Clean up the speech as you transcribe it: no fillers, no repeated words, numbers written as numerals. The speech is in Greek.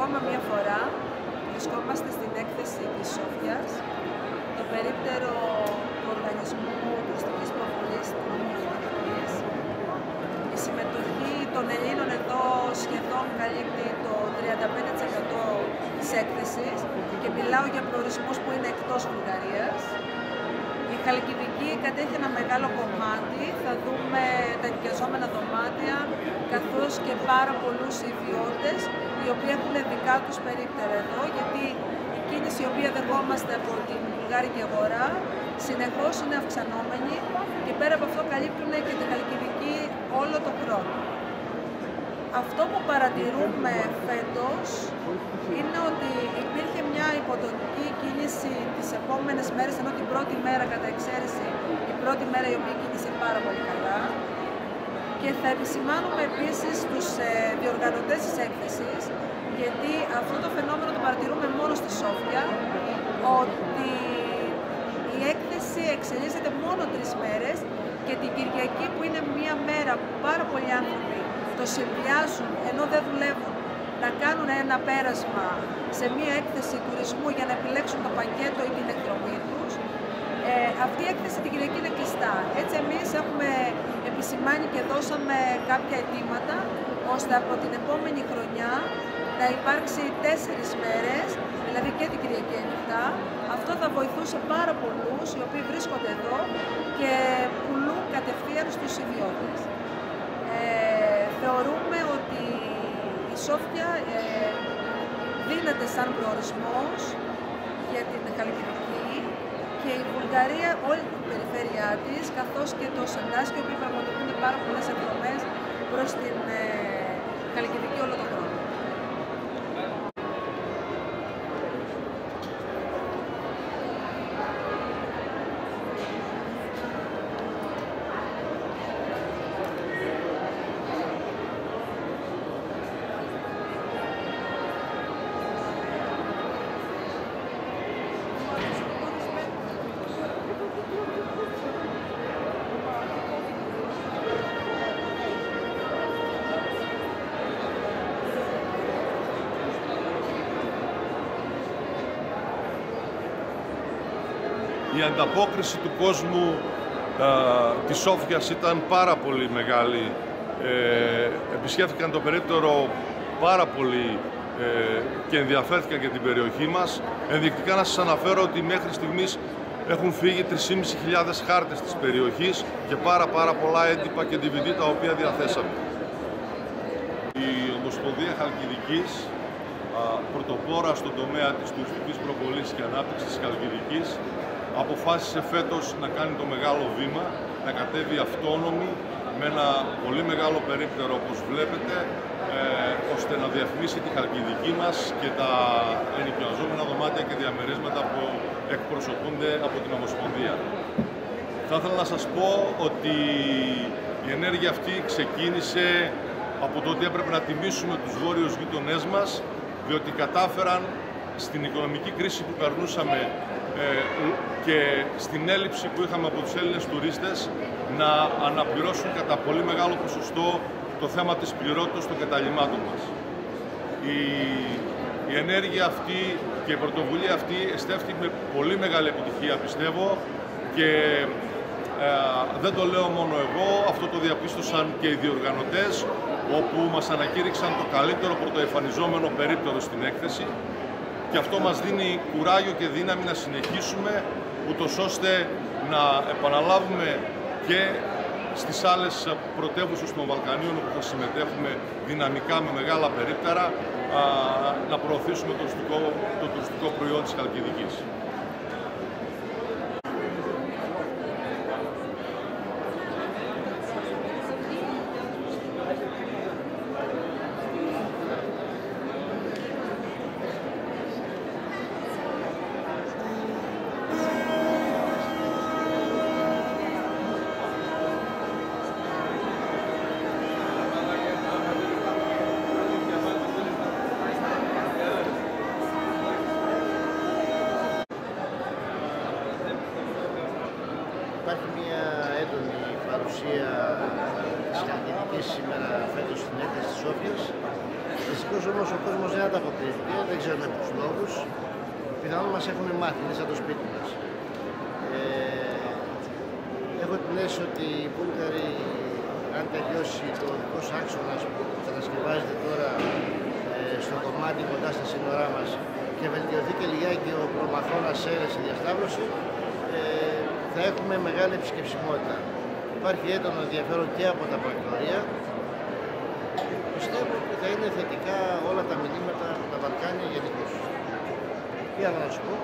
ακόμα μία φορά βρισκόμαστε στην έκθεση της Σόφιας, το περίπτερο του Οργανισμού Τουριστικής Προβολής της Νομικής. Η συμμετοχή των Ελλήνων εδώ σχεδόν καλύπτει το 35% της έκθεσης και μιλάω για προορισμούς που είναι εκτός Βουλγαρίας. Η Χαλκιδική κατέχει ένα μεγάλο κομμάτι, θα δούμε τα ενοικιαζόμενα δωμάτια, καθώς και πάρα πολλούς ιδιώτες, οι οποίοι έχουν δικά τους περίπτερα εδώ, γιατί η κίνηση η οποία δεχόμαστε από την βουλγάρικη αγορά συνεχώς είναι αυξανόμενη και πέρα από αυτό καλύπτουν και τη Χαλκιδική όλο τον χρόνο. Αυτό που παρατηρούμε φέτος είναι ότι υπήρχε μια υποτονική κίνηση τις επόμενες μέρες, ενώ την πρώτη μέρα κατά εξαίρεση, η πρώτη μέρα η οποία κίνησε πάρα πολύ καλά. Και θα επισημάνουμε επίσης τους διοργανωτές της έκθεσης, γιατί αυτό το φαινόμενο το παρατηρούμε μόνο στη Σόφια, ότι η έκθεση εξελίσσεται μόνο 3 μέρες και την Κυριακή, που είναι μια μέρα που πάρα πολλοί άνθρωποι το συνδυάζουν ενώ δεν δουλεύουν, να κάνουν ένα πέρασμα σε μια έκθεση τουρισμού για να επιλέξουν το πακέτο ή την εκδρομή τους. Αυτή η έκθεση την Κυριακή είναι κλειστά. Έτσι εμείς έχουμε επισημάνει και δώσαμε κάποια αιτήματα, ώστε από την επόμενη χρονιά να υπάρξει 4 μέρες, δηλαδή και την Κυριακή ανοιχτά. Αυτό θα βοηθούσε πάρα πολλούς οι οποίοι βρίσκονται εδώ και πουλούν κατευθείαν στους ιδιώτες. Θεωρούμε ότι η Σόφια δίνεται σαν προορισμός για την Χαλκιδική και η Βουλγαρία, όλη την περιφέρειά της, καθώς και το Σεντάσκι, οι οποίοι πραγματοποιούν πάρα πολλές εκδρομές προς την Χαλκιδική όλο τον χρόνο. Η ανταπόκριση του κόσμου της Σόφιας ήταν πάρα πολύ μεγάλη. Επισκέφθηκαν το περίπτερο πάρα πολύ και ενδιαφέρθηκαν για την περιοχή μας. Ενδεικτικά να σας αναφέρω ότι μέχρι στιγμής έχουν φύγει 3.500 χάρτες της περιοχής και πάρα πολλά έντυπα και DVD τα οποία διαθέσαμε. Η Ομοσπονδία Χαλκιδικής, πρωτοπόρα στον τομέα της τουριστικής προβολής και ανάπτυξης της Χαλκιδικής, αποφάσισε φέτος να κάνει το μεγάλο βήμα, να κατέβει αυτόνομη με ένα πολύ μεγάλο περίπτερο, όπως βλέπετε, ώστε να διαφημίσει τη Χαλκιδική μας και τα ενοικιαζόμενα δωμάτια και διαμερίσματα που εκπροσωπούνται από την Ομοσπονδία. Θα ήθελα να σας πω ότι η ενέργεια αυτή ξεκίνησε από το ότι έπρεπε να τιμήσουμε τους βόρειους γείτονές μας, διότι κατάφεραν στην οικονομική κρίση που περνούσαμε και στην έλλειψη που είχαμε από τους Έλληνες τουρίστες να αναπληρώσουν κατά πολύ μεγάλο ποσοστό το θέμα της πληρότητας των καταλυμάτων μας. Η ενέργεια αυτή και η πρωτοβουλία αυτή εστέφθη με πολύ μεγάλη επιτυχία, πιστεύω, και δεν το λέω μόνο εγώ, αυτό το διαπίστωσαν και οι διοργανωτές, όπου μας ανακήρυξαν το καλύτερο πρωτοεμφανιζόμενο περίπτερο στην έκθεση. Και αυτό μας δίνει κουράγιο και δύναμη να συνεχίσουμε, ούτως ώστε να επαναλάβουμε και στις άλλες πρωτεύουσες των Βαλκανίων, όπου θα συμμετέχουμε δυναμικά με μεγάλα περίπτερα, να προωθήσουμε το τουριστικό προϊόν της Χαλκιδικής. Υπάρχει μια έντονη παρουσία της Χαλκιδικής σήμερα φέτος στην έκθεση της Σόφιας. Δυστυχώς όμως ο κόσμος δεν ανταποκρίθηκε, δεν ξέρουμε τους λόγους. Πιθανόν μας έχουν μάθει, είναι σαν το σπίτι μας. Έχω την αίσθηση ότι οι Βούλγαροι, αν τελειώσει το οδικός άξονας που κατασκευάζεται τώρα στο κομμάτι κοντά στα σύνορά μας και βελτιωθεί και λιγάκι ο προμαχώνας Σέρες η διασταύρωση, θα έχουμε μεγάλη επισκεψιμότητα. Υπάρχει έντονο ενδιαφέρον και από τα πρακτορία. Πιστεύω ότι θα είναι θετικά όλα τα μηνύματα από τα Βαλκάνια γενικώς. Τι άλλο να σου πω.